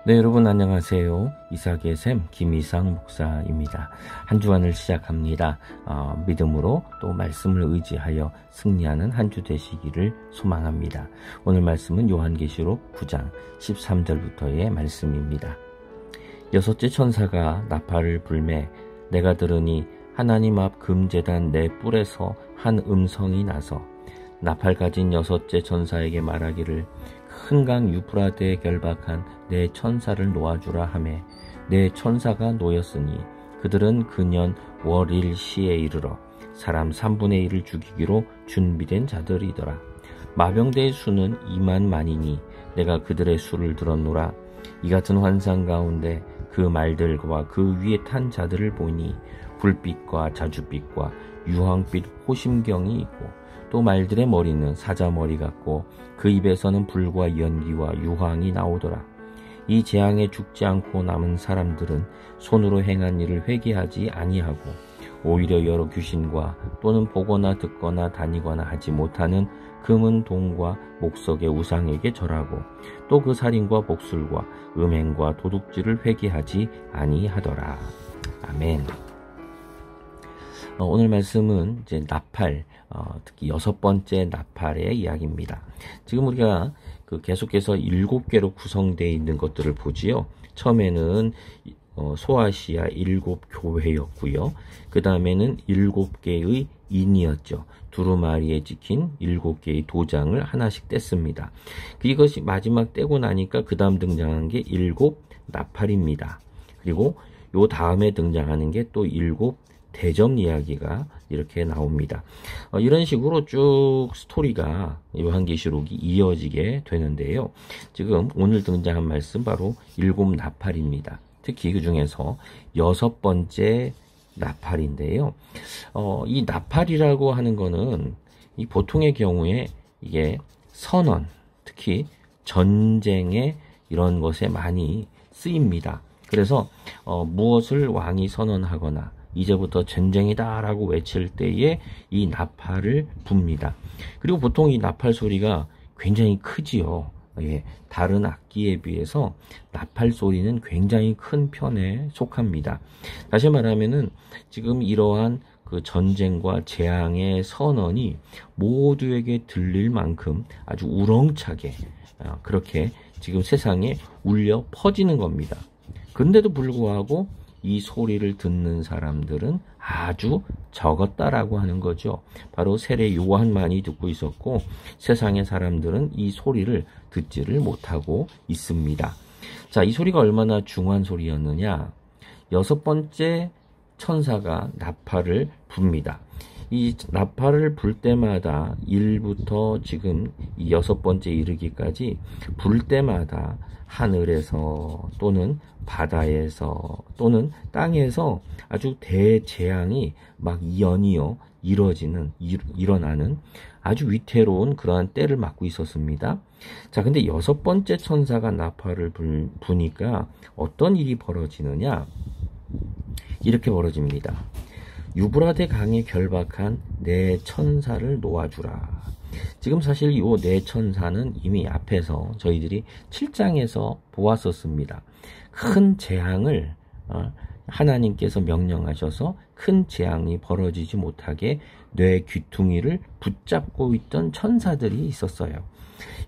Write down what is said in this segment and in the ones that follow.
네, 여러분 안녕하세요. 이삭의 샘 김이상 목사입니다. 한 주간을 시작합니다. 믿음으로 또 말씀을 의지하여 승리하는 한 주 되시기를 소망합니다. 오늘 말씀은 요한계시록 9장 13절부터의 말씀입니다. 여섯째 천사가 나팔을 불매 내가 들으니 하나님 앞 금제단 네 뿔에서 한 음성이 나서 나팔 가진 여섯째 천사에게 말하기를 큰 강 유프라데에 결박한 네 천사를 놓아주라 하매 네 천사가 놓였으니 그들은 그년 월일 시에 이르러 사람 3분의 1을 죽이기로 준비된 자들이더라. 마병대의 수는 2만만이니 내가 그들의 수를 들었노라. 이 같은 환상 가운데 그 말들과 그 위에 탄 자들을 보니 불빛과 자줏빛과 유황빛 호심경이 있고 또 말들의 머리는 사자머리 같고 그 입에서는 불과 연기와 유황이 나오더라. 이 재앙에 죽지 않고 남은 사람들은 손으로 행한 일을 회개하지 아니하고 오히려 여러 귀신과 또는 보거나 듣거나 다니거나 하지 못하는 금은 동과 목석의 우상에게 절하고 또 그 살인과 복술과 음행과 도둑질을 회개하지 아니하더라. 아멘. 오늘 말씀은 이제 나팔, 특히 6번째 나팔의 이야기입니다. 지금 우리가 계속해서 7개로 구성되어 있는 것들을 보지요. 처음에는 소아시아 7교회였고요. 그 다음에는 7개의 인이었죠. 두루마리에 찍힌 7개의 도장을 하나씩 뗐습니다. 이것이 마지막 떼고 나니까 그 다음 등장한 게 7 나팔입니다. 그리고 요 다음에 등장하는 게 또 7 대접 이야기가 이렇게 나옵니다. 이런 식으로 쭉 스토리가 요한계시록이 이어지게 되는데요. 지금 오늘 등장한 말씀 바로 7 나팔입니다. 특히 그 중에서 6번째 나팔인데요. 이 나팔이라고 하는 거는 이 보통의 경우에 이게 선언, 특히 전쟁에 이런 것에 많이 쓰입니다. 그래서 무엇을 왕이 선언하거나 이제부터 전쟁이다 라고 외칠 때에 이 나팔을 붑니다. 그리고 보통 이 나팔 소리가 굉장히 크지요. 예, 다른 악기에 비해서 나팔 소리는 굉장히 큰 편에 속합니다. 다시 말하면은 지금 이러한 그 전쟁과 재앙의 선언이 모두에게 들릴 만큼 아주 우렁차게 그렇게 지금 세상에 울려 퍼지는 겁니다. 근데도 불구하고 이 소리를 듣는 사람들은 아주 적었다라고 하는 거죠. 바로 세례 요한만이 듣고 있었고 세상의 사람들은 이 소리를 듣지를 못하고 있습니다. 자, 이 소리가 얼마나 중한 소리였느냐. 6번째 천사가 나팔을 붑니다. 이 나팔을 불 때마다 1부터 지금 이 6번째 이르기까지 불 때마다 하늘에서 또는 바다에서 또는 땅에서 아주 대재앙이 막 연이어 일어나는 아주 위태로운 그러한 때를 맞고 있었습니다. 자, 근데 6번째 천사가 나팔을 부니까 어떤 일이 벌어지느냐? 이렇게 벌어집니다. 유브라데 강에 결박한 네 천사를 놓아주라. 지금 사실 이 네 천사는 이미 앞에서 저희들이 7장에서 보았었습니다. 큰 재앙을 하나님께서 명령하셔서 큰 재앙이 벌어지지 못하게 뇌 귀퉁이를 붙잡고 있던 천사들이 있었어요.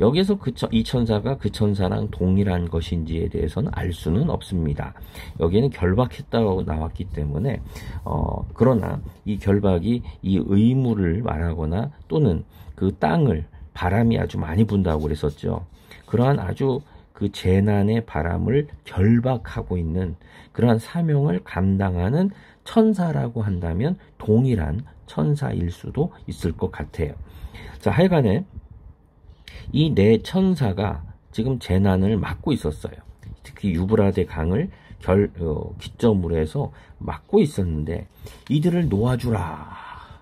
여기서 이 천사가 그 천사랑 동일한 것인지에 대해서는 알 수는 없습니다. 여기는 결박했다고 나왔기 때문에 그러나 이 결박이 이 의무를 말하거나 또는 그 땅을 바람이 아주 많이 분다고 그랬었죠. 그러한 아주 그 재난의 바람을 결박하고 있는 그러한 사명을 감당하는 천사라고 한다면 동일한 천사일 수도 있을 것 같아요. 자, 하여간에 이 네 천사가 지금 재난을 막고 있었어요. 특히 유브라데 강을 기점으로 해서 막고 있었는데 이들을 놓아주라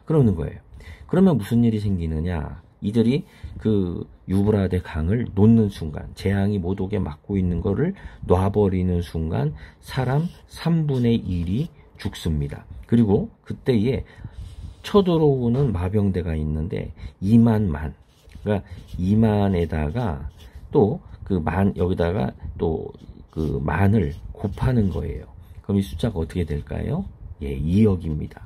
그러는 거예요. 그러면 무슨 일이 생기느냐? 이들이 그 유브라데 강을 놓는 순간, 재앙이 못 오게 막고 있는 거를 놔버리는 순간 사람 3분의 1이 죽습니다. 그리고 그때에 쳐들어오는 마병대가 있는데 2만만, 그러니까 2만에다가 또 그 여기다가 또 그 만을 곱하는 거예요. 그럼 이 숫자가 어떻게 될까요? 예, 2억입니다.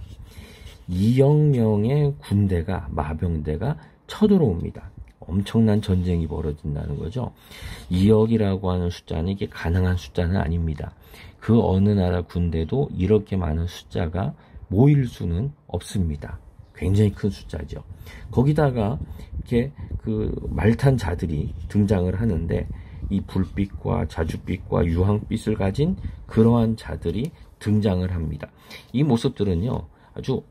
2억 명의 군대가, 마병대가 쳐들어옵니다. 엄청난 전쟁이 벌어진다는 거죠. 2억이라고 하는 숫자는 이게 가능한 숫자는 아닙니다. 그 어느 나라 군대도 이렇게 많은 숫자가 모일 수는 없습니다. 굉장히 큰 숫자죠. 거기다가 이렇게 그 말탄 자들이 등장을 하는데 이 불빛과 자줏빛과 유황빛을 가진 그러한 자들이 등장을 합니다. 이 모습들은요, 아주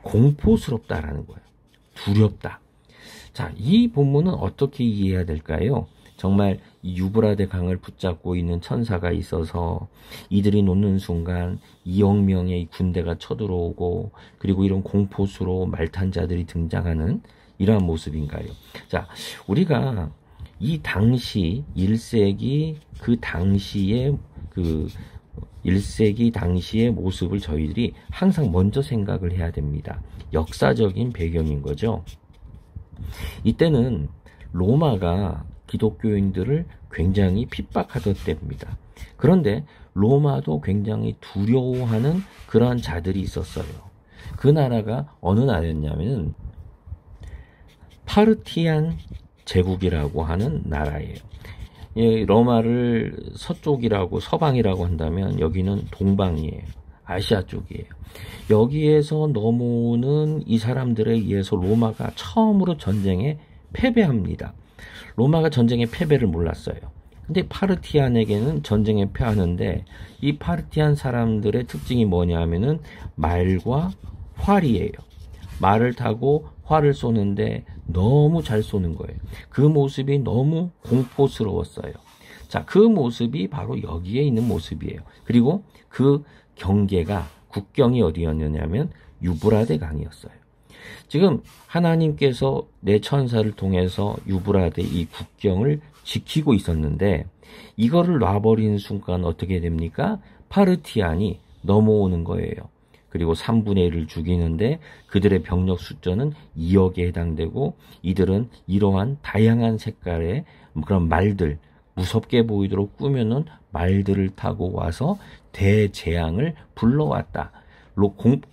공포스럽다라는 거예요. 두렵다. 자, 이 본문은 어떻게 이해해야 될까요? 정말 이 유브라데 강을 붙잡고 있는 천사가 있어서 이들이 놓는 순간 2억 명의 군대가 쳐들어오고 그리고 이런 공포스러운 말탄자들이 등장하는 이러한 모습인가요? 자, 우리가 이 당시 1세기 그 당시의 1세기 당시의 모습을 저희들이 항상 먼저 생각을 해야 됩니다. 역사적인 배경인 거죠. 이때는 로마가 기독교인들을 굉장히 핍박하던 때입니다. 그런데 로마도 굉장히 두려워하는 그러한 자들이 있었어요. 그 나라가 어느 나라였냐면 파르티안 제국이라고 하는 나라예요. 예, 로마를 서쪽이라고 서방이라고 한다면 여기는 동방이에요. 아시아 쪽이에요. 여기에서 넘어오는 이 사람들에 의해서 로마가 처음으로 전쟁에 패배합니다. 로마가 전쟁의 패배를 몰랐어요. 근데 파르티안에게는 전쟁에 패하는데 이 파르티안 사람들의 특징이 뭐냐 하면은 말과 활이에요. 말을 타고 활을 쏘는데 너무 잘 쏘는 거예요. 그 모습이 너무 공포스러웠어요. 자, 그 모습이 바로 여기에 있는 모습이에요. 그리고 그 경계가 국경이 어디였느냐면 유브라데 강이었어요. 지금 하나님께서 내 천사를 통해서 유브라데 이 국경을 지키고 있었는데 이거를 놔버리는 순간 어떻게 됩니까? 파르티안이 넘어오는 거예요. 그리고 3분의 1을 죽이는데 그들의 병력 숫자는 2억에 해당되고 이들은 이러한 다양한 색깔의 그런 말들, 무섭게 보이도록 꾸며놓은 말들을 타고 와서 대재앙을 불러왔다.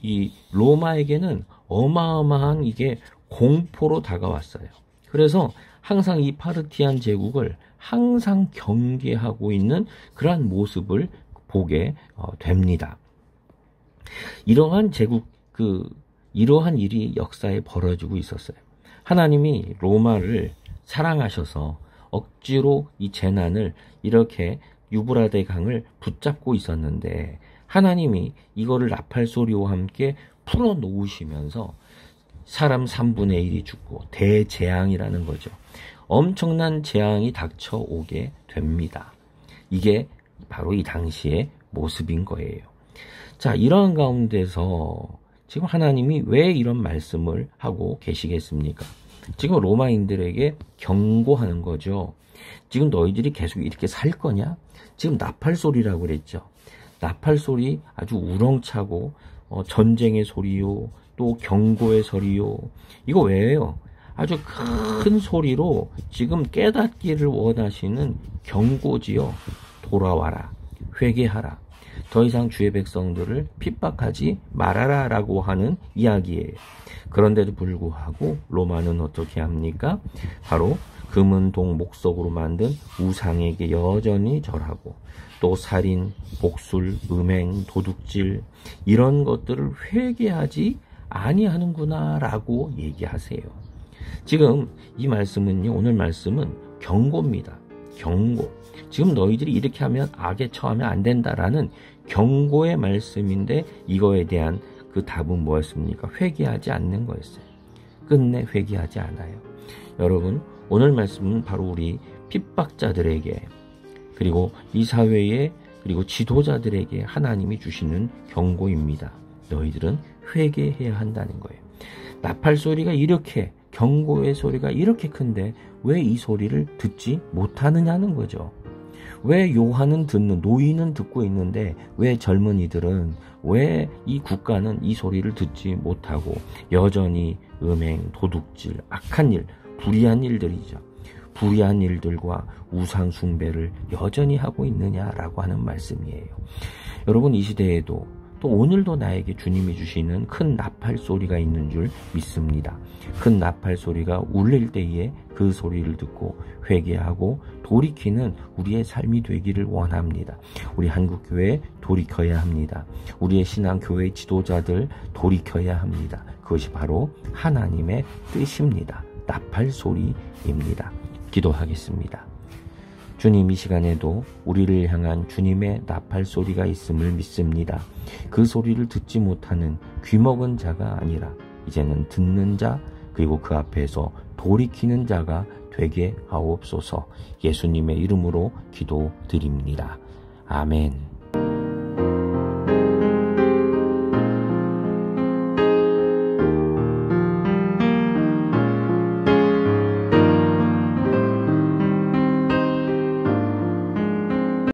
이 로마에게는 어마어마한 이게 공포로 다가왔어요. 그래서 항상 이 파르티안 제국을 항상 경계하고 있는 그러한 모습을 보게 됩니다. 이러한 이러한 일이 역사에 벌어지고 있었어요. 하나님이 로마를 사랑하셔서 억지로 이 재난을 이렇게 유브라데 강을 붙잡고 있었는데 하나님이 이거를 나팔 소리와 함께 풀어놓으시면서 사람 3분의 1이 죽고 대재앙이라는 거죠. 엄청난 재앙이 닥쳐오게 됩니다. 이게 바로 이 당시의 모습인 거예요. 자, 이러한 가운데서 지금 하나님이 왜 이런 말씀을 하고 계시겠습니까? 지금 로마인들에게 경고하는 거죠. 지금 너희들이 계속 이렇게 살 거냐? 지금 나팔 소리라고 그랬죠. 나팔 소리 아주 우렁차고 전쟁의 소리요, 또 경고의 소리요. 이거 왜요? 아주 큰 소리로 지금 깨닫기를 원하시는 경고지요. 돌아와라, 회개하라. 더 이상 주의 백성들을 핍박하지 말아라 라고 하는 이야기예요. 그런데도 불구하고 로마는 어떻게 합니까? 바로 금은 동 목석으로 만든 우상에게 여전히 절하고 또 살인, 복술, 음행, 도둑질 이런 것들을 회개하지 아니하는구나 라고 얘기하세요. 지금 이 말씀은요, 오늘 말씀은 경고입니다. 경고. 지금 너희들이 이렇게 하면 악에 처하면 안 된다라는 경고의 말씀인데 이거에 대한 그 답은 뭐였습니까? 회개하지 않는 거였어요. 끝내 회개하지 않아요. 여러분, 오늘 말씀은 바로 우리 핍박자들에게 그리고 이 사회에 그리고 지도자들에게 하나님이 주시는 경고입니다. 너희들은 회개해야 한다는 거예요. 나팔 소리가 이렇게 경고의 소리가 이렇게 큰데 왜 이 소리를 듣지 못하느냐는 거죠. 왜 요한은 노인은 듣고 있는데 왜 젊은이들은 왜 이 국가는 이 소리를 듣지 못하고 여전히 음행, 도둑질, 악한 일, 불의한 일들이죠. 불의한 일들과 우상 숭배를 여전히 하고 있느냐라고 하는 말씀이에요. 여러분, 이 시대에도 또 오늘도 나에게 주님이 주시는 큰 나팔 소리가 있는 줄 믿습니다. 큰 나팔 소리가 울릴 때에 그 소리를 듣고 회개하고 돌이키는 우리의 삶이 되기를 원합니다. 우리 한국교회 돌이켜야 합니다. 우리의 신앙교회 지도자들 돌이켜야 합니다. 그것이 바로 하나님의 뜻입니다. 나팔 소리입니다. 기도하겠습니다. 주님, 이 시간에도 우리를 향한 주님의 나팔 소리가 있음을 믿습니다. 그 소리를 듣지 못하는 귀먹은 자가 아니라 이제는 듣는 자, 그리고 그 앞에서 돌이키는 자가 되게 하옵소서. 예수님의 이름으로 기도드립니다. 아멘.